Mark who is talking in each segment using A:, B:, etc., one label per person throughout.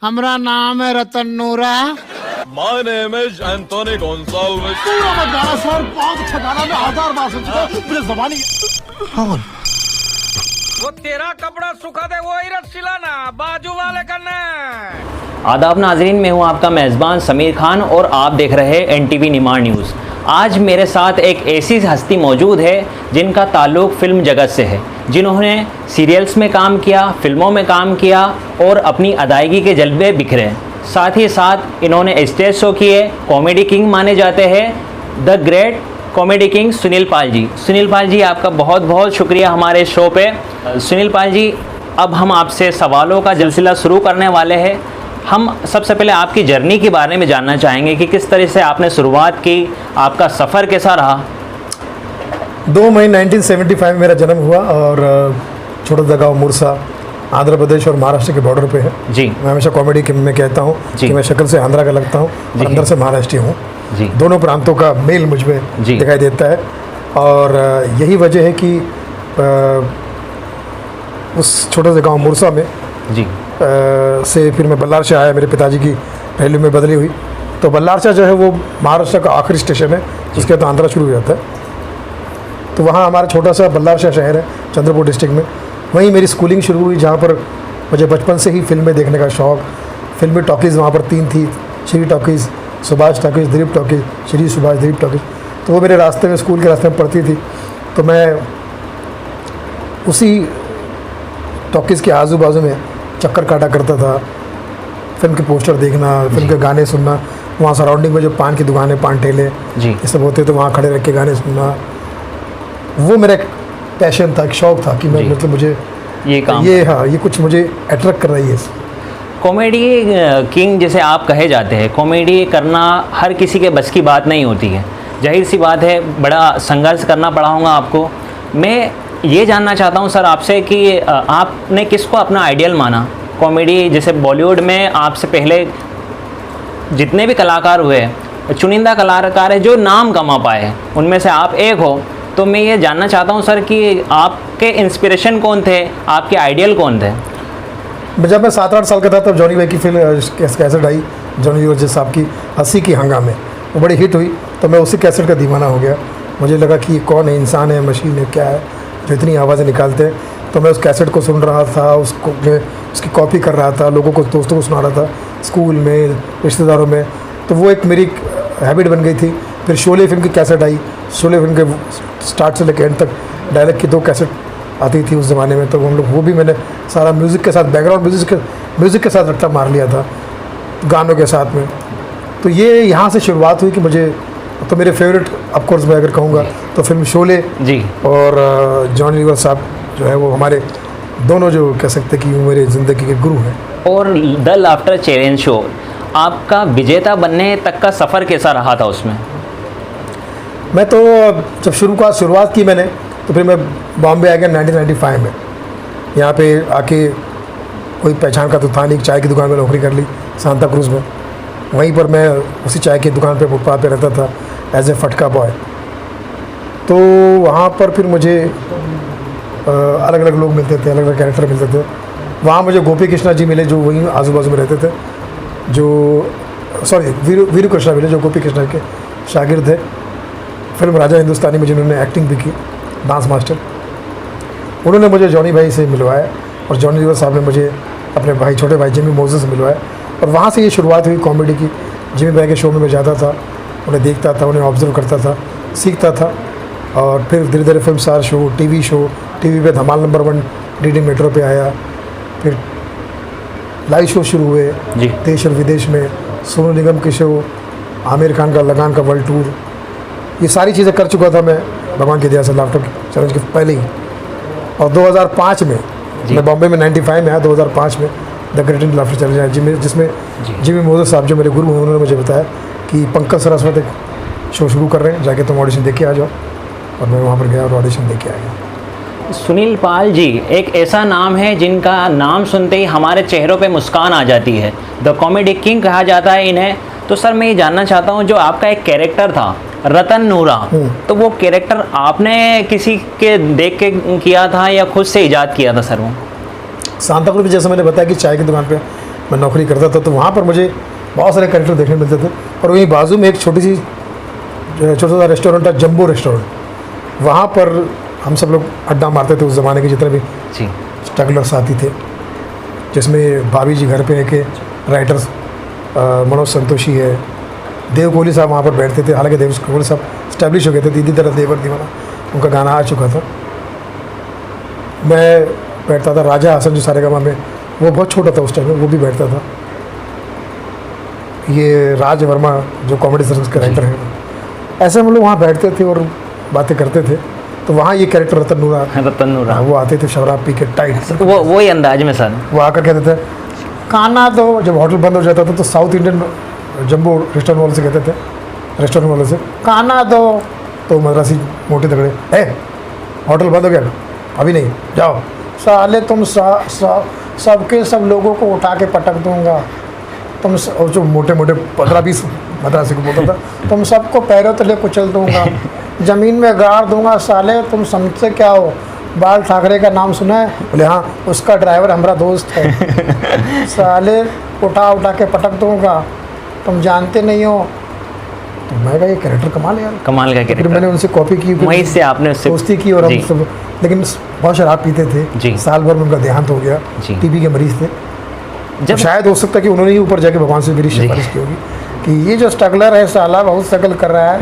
A: हमारा नाम है रतन नूरा।
B: My name is Anthony Gonsalves.
A: पूरा मत गाना सर, बहुत अच्छा गाना, मैं 1000 बार सुन चुका हूं, मुझे ज़बानी।
C: वो तेरा कपड़ा सुखा दे वो ही रख सिलाना, बाजू वाले करना।
D: आदाब नाजरीन, मैं हूं आपका मेज़बान समीर खान और आप देख रहे हैं एनटीवी निमाड़ न्यूज़। आज मेरे साथ एक ऐसी हस्ती मौजूद है जिनका ताल्लुक़ फ़िल्म जगत से है, जिन्होंने सीरियल्स में काम किया, फिल्मों में काम किया और अपनी अदायगी के जलवे बिखरे। साथ ही साथ इन्होंने स्टेज शो किए। कॉमेडी किंग माने जाते हैं the great comedy king Sunil Pal ji. Sunil Pal ji, आपका बहुत बहुत शुक्रिया हमारे शो पे। सुनील पाल जी, अब हम आपसे सवालों का सिलसिला शुरू करने वाले हैं। हम सबसे पहले आपकी जर्नी के बारे में जानना चाहेंगे कि किस तरह से आपने शुरुआत की, आपका सफ़र कैसा रहा।
E: 2 मई 1975 में मेरा जन्म हुआ और छोटा सा गाँव मुरसा आंध्र प्रदेश और महाराष्ट्र के बॉर्डर पे है
D: जी।
E: मैं हमेशा कॉमेडी में कहता हूँ कि मैं शक्ल से आंध्रा का लगता हूँ और अंदर से महाराष्ट्रीय हूँ
D: जी।
E: दोनों प्रांतों का मेल मुझ में दिखाई देता है और यही वजह है कि उस छोटे से गाँव मुरसा में
D: जी
E: से फिर मैं बल्लार शाह आया। मेरे पिताजी की रेलवे में बदली हुई तो बल्लार शाह जो है वो महाराष्ट्र का आखिरी स्टेशन है, उसके बाद आंध्रा शुरू हो जाता है। तो वहाँ हमारा छोटा सा बल्लार शाह शहर है चंद्रपुर डिस्ट्रिक्ट में, वहीं मेरी स्कूलिंग शुरू हुई, जहाँ पर मुझे बचपन से ही फिल्में देखने का शौक़। फिल्मी टॉकीज़ वहाँ पर 3 थी, Shri talkies, Subhash talkies, Dilip talkies, Shri Subhash Dilip talkies. तो वो मेरे रास्ते में, स्कूल के रास्ते में पड़ती थी, तो मैं उसी टॉकीज़ के आजू बाजू में चक्कर काटा करता था। फिल्म के पोस्टर देखना, फिल्म के गाने सुनना, वहाँ सराउंडिंग में जो पान की दुकानें, पान ठेले
D: जी
E: ये सब होते थे, वहाँ खड़े रख के गाने सुनना, वो मेरा एक पैशन था, एक शौक़ था कि मैं मतलब मुझे
D: ये काम,
E: ये कुछ मुझे अट्रैक्ट कर रही है।
D: कॉमेडी किंग जैसे आप कहे जाते हैं, कॉमेडी करना हर किसी के बस की बात नहीं होती है, जाहिर सी बात है, बड़ा संघर्ष करना पड़ा होगा आपको। मैं ये जानना चाहता हूँ सर आपसे कि आपने किसको अपना आइडियल माना कॉमेडी, जैसे बॉलीवुड में आपसे पहले जितने भी कलाकार हुए, चुनिंदा कलाकार है जो नाम कमा पाए, उनमें से आप एक हो। तो मैं ये जानना चाहता हूँ सर कि आपके इंस्पिरेशन कौन थे, आपके आइडियल कौन थे।
E: जब मैं 7-8 साल का था तब जॉनी भाई की फिल्म कैसेट आई, जॉनी लीवर साहब की हंसी की हंगामे, वो बड़ी हिट हुई, तो मैं उसी कैसेट का दीवाना हो गया। मुझे लगा कि ये कौन है, इंसान है, मशीन है, क्या है जो इतनी आवाज़ें निकालते हैं। तो मैं उस कैसेट को सुन रहा था, उसकी कॉपी कर रहा था, लोगों को, दोस्तों को सुना रहा था, स्कूल में, रिश्तेदारों में। तो वो एक मेरी हैबिट बन गई थी। फिर शोले फिल्म की कैसेट आई, शोले फिल्म के स्टार्ट से लेकर एंड तक डायलॉग की 2 कैसेट आती थी उस ज़माने में, तो हम लोग वो भी मैंने सारा म्यूज़िक के साथ, बैकग्राउंड म्यूज़िक के साथ रट्टा मार लिया था, गानों के साथ में। तो ये यहाँ से शुरुआत हुई कि मुझे, तो मेरे फेवरेट ऑफकोर्स मैं अगर कहूँगा तो फिल्म शोले
D: जी
E: और जॉनी लीवर साहब जो है वो हमारे दोनों, जो कह सकते कि वो मेरे ज़िंदगी के गुरु हैं। और
D: द लाफ्टर चैलेंज शो, आपका विजेता बनने तक का सफ़र कैसा रहा था उसमें।
E: मैं तो जब शुरुआत की मैंने, तो फिर मैं बॉम्बे आ गया 1995 में। यहाँ पे आके कोई पहचान का तो था नहीं, चाय की दुकान में नौकरी कर ली सांता क्रूज़ में। वहीं पर मैं उसी चाय की दुकान पे फुटपाथ पे रहता था एज ए फटका बॉय। तो वहाँ पर फिर मुझे अलग अलग लोग मिलते थे, अलग अलग कैरेक्टर मिलते थे। वहाँ मुझे गोपी कृष्णा जी मिले जो वहीं आजू बाजू में रहते थे, वीरू कृष्णा मिले जो गोपी कृष्णा के शागिर्द थे। फिल्म राजा हिंदुस्तानी में जिन्होंने एक्टिंग भी की, डांस मास्टर, उन्होंने मुझे जॉनी भाई से मिलवाया और जॉनी लीवर साहब ने मुझे अपने भाई, छोटे भाई जिमी मोज़ेस से मिलवाया। और वहाँ से ये शुरुआत हुई कॉमेडी की। जिमी भाई के शो में मैं जाता था, उन्हें देखता था, उन्हें ऑब्ज़र्व करता था, सीखता था। और फिर धीरे धीरे फिल्म स्टार शो, टीवी पे धमाल नंबर 1 डीडी मेट्रो पे आया। फिर लाइव शो शुरू हुए देश और विदेश में, सोनू निगम के शो, आमिर खान का लगान का वर्ल्ड टूर, ये सारी चीज़ें कर चुका था मैं भगवान की दया से लाफ्टर चैलेंज के पहले ही। और 2005 में मैं बॉम्बे में 95 में आया, 2005 में the great Indian laughter challenge आया, जिसमें जिमी मोज़ेस साहब जो मेरे गुरु हैं, उन्होंने मुझे बताया कि पंकज सरस्वत एक शो शुरू कर रहे हैं, जाके तुम ऑडिशन दे के आ जाओ। और मैं वहाँ पर गया और ऑडिशन दे के आ गया।
D: सुनील पाल जी एक ऐसा नाम है जिनका नाम सुनते ही हमारे चेहरों पे मुस्कान आ जाती है, द कॉमेडी किंग कहा जाता है इन्हें। तो सर मैं ये जानना चाहता हूँ, जो आपका एक कैरेक्टर था रतन नूरा, तो वो कैरेक्टर आपने किसी के देख के किया था या खुद से इजाद किया था सर वो?
E: सांता क्रूज़ में जैसे मैंने बताया कि चाय की दुकान पे मैं नौकरी करता था, तो वहाँ पर मुझे बहुत सारे कैरेक्टर देखने मिलते थे। और वहीं बाजू में एक छोटा सा रेस्टोरेंट था, जंबो रेस्टोरेंट। वहाँ पर हम सब लोग अड्डा मारते थे उस ज़माने के जितने भी
D: जी
E: स्ट्रगलर साथी थे, जिसमें भाभी जी घर पे के राइटर्स मनोज संतोषी है, देव कोहली साहब वहाँ पर बैठते थे। हालांकि देव कोहली साहब स्टैब्लिश हो गए थे, दीदी तरह देवर दीवाना उनका गाना आ चुका था। मैं बैठता था, राजा हसन जो सारेगामा में, वो बहुत छोटा था उस टाइम में, वो भी बैठता था। ये राज वर्मा जो कॉमेडी सर्कस के राइटर हैं, ऐसे हम लोग वहाँ बैठते थे और बातें करते थे। तो वहाँ ये कैरेक्टर रतन नूरा, वो आते थे शराब पी के टाइट,
D: वो ही अंदाज में सर,
E: वो आकर कहते थे खाना दो। जब होटल बंद हो जाता था तो साउथ इंडियन जंबो रेस्टोरेंट वाले से कहते थे, रेस्टोरेंट वाले से खाना दो, तो मद्रासी मोटे तगड़े, है होटल बंद हो गया, अभी नहीं, जाओ साले तुम सबके सब लोगों को उठा के पटक दूंगा तुम। और जो मोटे मोटे 15-20 मद्रासी को बोलता था, तुम सबको पैरों तले कुचल दूंगा, ज़मीन में गाड़ दूंगा साले, तुम समझते क्या हो? बाल ठाकरे का नाम सुना है? बोले हाँ, उसका ड्राइवर हमारा दोस्त है। साले उठा के पटक दूंगा, तुम जानते नहीं हो। तो मैं कहा ये कैरेक्टर कमाल है यार,
D: कमाल का कैरेक्टर।
E: फिर मैंने उनसे कॉपी की,
D: वहीं से आपने उससे
E: दोस्ती की और हम सब, लेकिन बहुत शराब पीते
D: जी।
E: थे। साल भर में उनका देहांत हो गया, टीबी के मरीज थे।
D: जब
E: तो शायद हो सकता है कि उन्होंने ही ऊपर जाके भगवान से मेरी सिफारिश की होगी कि ये जो स्ट्रगलर है साला बहुत स्ट्रगल कर रहा है,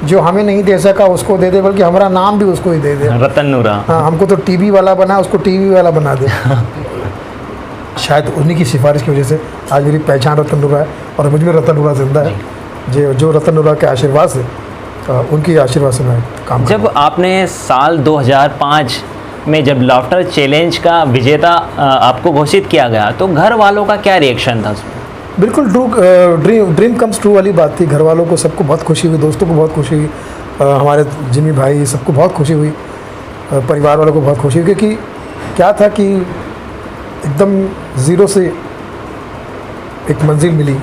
E: जो हमें नहीं दे सका उसको दे दे, बल्कि हमारा नाम भी उसको ही दे दे,
D: रतन नूरा।
E: हाँ, हमको तो टीबी वाला बना, उसको टीवी वाला बना दे। शायद उन्हीं की सिफारिश की वजह से आज मेरी पहचान रतन नूरा है और मुझ में रतन नूरा जिंदा है। जो रतन नूरा के आशीर्वाद से, उनकी आशीर्वाद से मैं काम
D: जब आपने साल 2005 में जब लाफ्टर चैलेंज का विजेता आपको घोषित किया गया, तो घर वालों का क्या रिएक्शन था उसमें?
E: बिल्कुल ड्रीम कम्स ट्रू वाली बात थी। घर वालों को सबको बहुत खुशी हुई, दोस्तों को बहुत खुशी हुई, हमारे जिमी भाई सबको बहुत खुशी हुई, परिवार वालों को बहुत खुशी हुई। क्योंकि क्या था कि एकदम ज़ीरो से एक मंजिल मिली।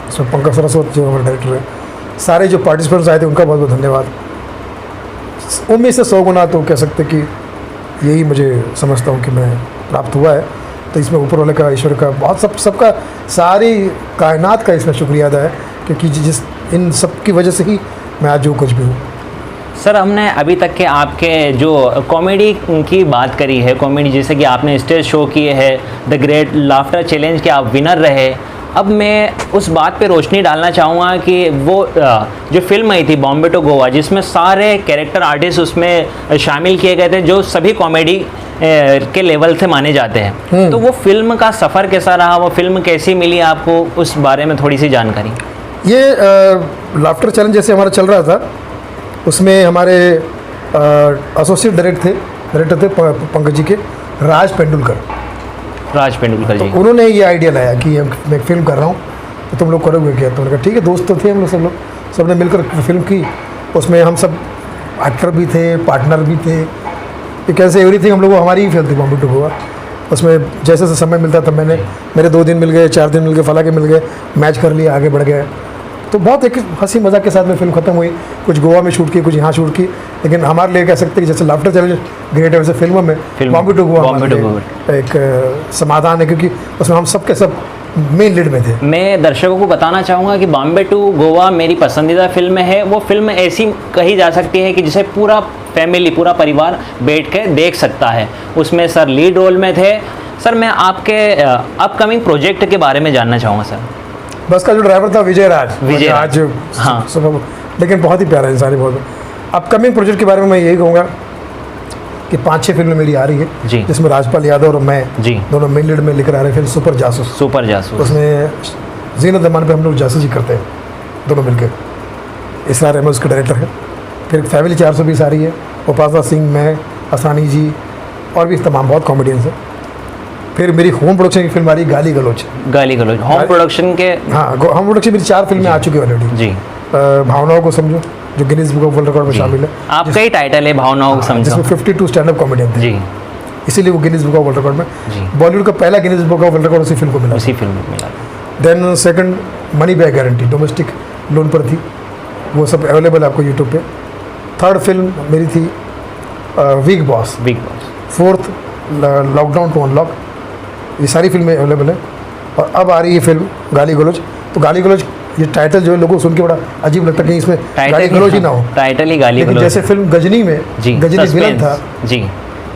E: इसमें पंकज सरस्वत जो हमारे डायरेक्टर हैं, सारे जो पार्टिसिपेंट्स आए थे उनका बहुत बहुत धन्यवाद। उम्मीद से 100 गुना तो कह सकते कि यही मुझे समझता हूँ कि मैं प्राप्त हुआ है। तो इसमें ऊपर वाले का, ईश्वर का, बहुत सबका, सारी कायनात का इसमें शुक्रिया अदा है, क्योंकि जिस इन सब की वजह से ही मैं आज जो कुछ भी हूँ।
D: सर, हमने अभी तक के आपके जो कॉमेडी की बात करी है, कॉमेडी जैसे कि आपने स्टेज शो किए हैं, द ग्रेट लाफ्टर चैलेंज के आप विनर रहे। अब मैं उस बात पे रोशनी डालना चाहूँगा कि वो जो फिल्म आई थी बॉम्बे टू गोवा, जिसमें सारे कैरेक्टर आर्टिस्ट उसमें शामिल किए गए थे जो सभी कॉमेडी के लेवल से माने जाते हैं, तो वो फिल्म का सफ़र कैसा रहा, वो फिल्म कैसी मिली आपको, उस बारे में थोड़ी सी जानकारी।
E: ये लाफ्टर चैलेंज जैसे हमारा चल रहा था, उसमें हमारे एसोसिएट डायरेक्टर थे पंकज जी के, राज पेंडुलकर जी। तो उन्होंने ये आइडिया लाया कि मैं एक फिल्म कर रहा हूँ, तो तुम लोग करोगे क्या? तो उन्होंने कहा ठीक है, दोस्त तो थे हम लोग, सब ने मिलकर फिल्म की। उसमें हम सब एक्टर भी थे, पार्टनर भी थे, ये कैसे एवरीथिंग हम लोग, हमारी ही फिल्म थी बॉम्बे टू गोवा। उसमें जैसे जैसे समय मिलता था, मेरे 2 दिन मिल गए, 4 दिन मिल गए, फला के मिल गए, मैच कर लिया, आगे बढ़ गए। तो बहुत एक हंसी मजाक के साथ में फिल्म खत्म हुई। कुछ गोवा में शूट की, कुछ यहाँ शूट की, लेकिन हमारे लिए कह सकते हैं कि जैसे लाफ्टर चैलेंज ग्रेट है, वैसे फिल्मों में बॉम्बे टू गोवा एक समाधान है, क्योंकि उसमें हम सब के सब मेन लीड में थे।
D: मैं दर्शकों को बताना चाहूँगा कि बॉम्बे टू गोवा मेरी पसंदीदा फिल्म है। वो फिल्म ऐसी कही जा सकती है कि जिसे पूरा फैमिली, पूरा परिवार बैठ के देख सकता है। उसमें सर लीड रोल में थे। सर, मैं आपके अपकमिंग प्रोजेक्ट के बारे में जानना चाहूँगा सर।
E: बस का जो ड्राइवर था विजय राज,
D: हाँ,
E: लेकिन बहुत ही प्यारा इंसान है, बहुत। अपकमिंग प्रोजेक्ट के बारे में मैं यही कहूँगा कि 5-6 फिल्में मेरी आ रही है
D: जी, जिसमें
E: राजपाल यादव और मैं
D: जी
E: दोनों मेन लीड में लेकर आ रहे हैं फिल्म सुपर जासूस। उसमें जीनत अमान पे हम लोग जासूसी करते हैं दोनों मिलकर। इसरार अहमद उसके डायरेक्टर है। फिर फैमिली 420 आ रही है, उपासना सिंह, मैं, असानी जी और भी तमाम बहुत कॉमेडियंस हैं। फिर मेरी होम प्रोडक्शन की फिल्म आ रही है गाली गलोच होम प्रोडक्शन के, हाँ, होम प्रोडक्शन मेरी 4 फिल्में आ चुकी है ऑलरेडी जी। भावनाओं को समझो, जो Guinness book of world record में शामिल है।
D: आपका ही टाइटल है भावनाओं को समझो,
E: जिसमें 52 स्टैंड अप कॉमेडियन थे जी, इसीलिए वो Guinness book of world record में। बॉलीवुड का पहला Guinness book of world record उसी फिल्म को मिला। Then second money back guarantee, domestic loan पर थी, वो सब अवेलेबल है आपको यूट्यूब पे। थर्ड फिल्म मेरी थी week boss. Fourth lockdown to unlock, ये सारी फिल्में अवेलेबल है। और अब आ रही है फिल्म गाली गलौज। तो गाली गलौज ये टाइटल जो है लोगों को सुन के बड़ा अजीब लगता है कि इसमें गाली गलौज ही ना हो,
D: टाइटल ही गाली
E: लेकिन
D: गलौज।
E: जैसे फिल्म गजनी में
D: जी,
E: गजनी विलन
D: suspense,
E: था,
D: जी,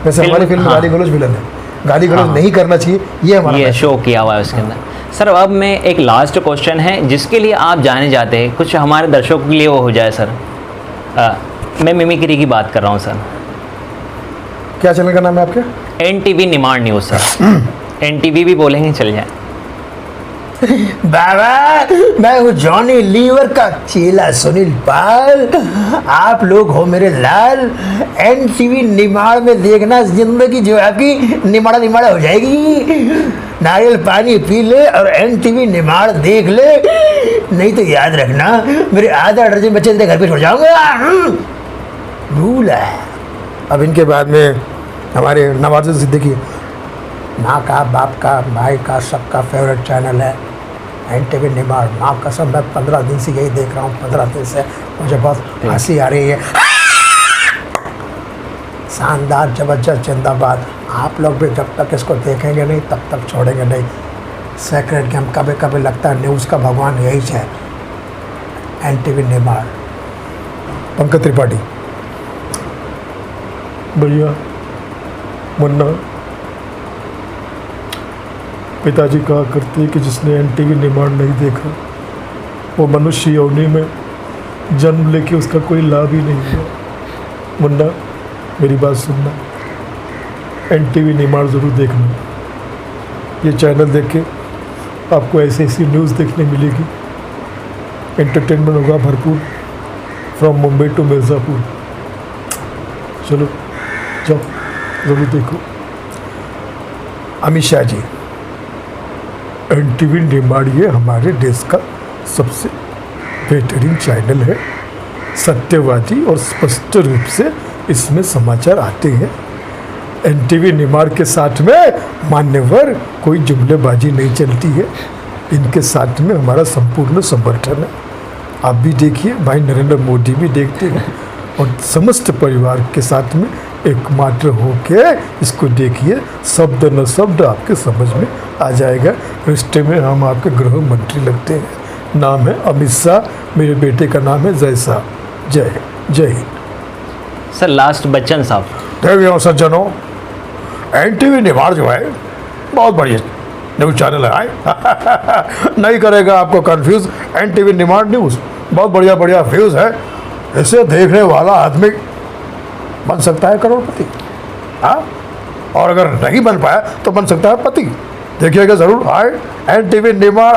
E: वैसे हमारी फिल्म में
D: हाँ,
E: गाली गलौज विलन है। गाली गलौज
D: हाँ,
E: नहीं करना चाहिए, ये हमारा
D: ये
E: मैसेज
D: शो किया हुआ है उसके अंदर। सर अब मैं एक लास्ट क्वेश्चन है जिसके लिए आप जाने जाते हैं, कुछ हमारे दर्शकों के लिए वो हो जाए सर। मैं मिमिक्री की बात कर रहा हूँ सर।
E: क्या चैनल का नाम है आपके?
D: NTV Nimar news sir. NTV भी बोलेंगे चल जाए।
F: बाबा मैं हूँ जॉनी लीवर का चेला सुनील पाल, आप लोग हो मेरे लाल। NTV निमाड़ में देखना, जिंदगी जो है आपकी निमाड़ा निमाड़ा हो जाएगी। नारियल पानी पी ले और NTV निमाड़ देख ले, नहीं तो याद रखना मेरे आधा दर्जन बच्चे तेरे घर पे छोड़ जाऊंगा। भूल है।
E: अब इनके बाद में हमारे नवाजुद्दीन सिद्दीकी,
F: माँ का, बाप का, भाई का, सबका फेवरेट चैनल है NTV निमाड़। माँ कसम मैं 15 दिन से यही देख रहा हूँ, 15 दिन से मुझे बहुत हंसी आ रही है। शानदार, जबरदस्त, जिंदाबाद। आप लोग भी जब तक इसको देखेंगे नहीं तब तक छोड़ेंगे नहीं। सेक्रेट गेम कभी कभी लगता है न्यूज़ का भगवान यही है, NTV निमाड़।
E: पंकज त्रिपाठी,
G: भैया मुन्ना, पिताजी कहा करते कि जिसने NTV निमाड़ नहीं देखा वो मनुष्य योनि में जन्म लेके उसका कोई लाभ ही नहीं हुआ। मुन्ना मेरी बात सुनना, NTV निमाड़ ज़रूर देखना। ये चैनल देख के आपको ऐसी ऐसी न्यूज़ देखने मिलेगी, एंटरटेनमेंट होगा भरपूर, फ्रॉम मुंबई टू मिर्ज़ापुर। चलो जाओ ज़रूर देखो।
E: अमित शाह जी,
G: NTV निमाड़ ये हमारे देश का सबसे बेहतरीन चैनल है, सत्यवादी और स्पष्ट रूप से इसमें समाचार आते हैं। NTV निमाड़ के साथ में मान्यवर कोई जुमलेबाजी नहीं चलती है, इनके साथ में हमारा संपूर्ण समर्थन है। आप भी देखिए, भाई नरेंद्र मोदी भी देखते हैं, और समस्त परिवार के साथ में एकमात्र होके इसको देखिए, शब्द न शब्द आपके समझ में आ जाएगा। रिश्ते में हम आपके गृह मंत्री लगते हैं। नाम है अमित शाह, मेरे बेटे का नाम है जय शाह। जय हिंद।
D: सर लास्ट बच्चन साहब।
E: देवियों सज्जनों, NTV निमाड़ जो है बहुत बढ़िया न्यूज़ चैनल है। नहीं करेगा आपको कंफ्यूज, NTV निमाड़ न्यूज़ बहुत बढ़िया बढ़िया व्यूज़ है। इसे देखने वाला आदमी बन सकता है करोड़पति, हाँ, और अगर नहीं बन पाया तो बन सकता है पति। देखिएगा ज़रूर। हाय NTV निमाड़।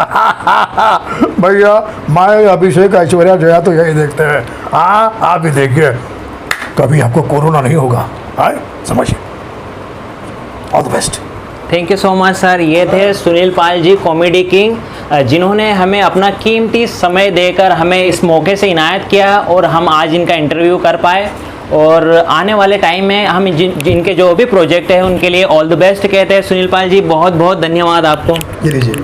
E: भैया मैं, अभिषेक, ऐश्वर्या जया तो यही देखते हैं। हाँ आप भी देखिए, कभी आपको कोरोना नहीं होगा। हाय समझिए। All the best.
D: Thank you so much sir. ये थे सुनील पाल जी, कॉमेडी किंग, जिन्होंने हमें अपना कीमती समय देकर हमें इस मौके से इनायत किया और हम आज इनका इंटरव्यू कर पाए। और आने वाले टाइम में हम जिनके जो भी प्रोजेक्ट है उनके लिए ऑल द बेस्ट कहते हैं। सुनील पाल जी बहुत बहुत धन्यवाद आपको।
E: ये लीजिए।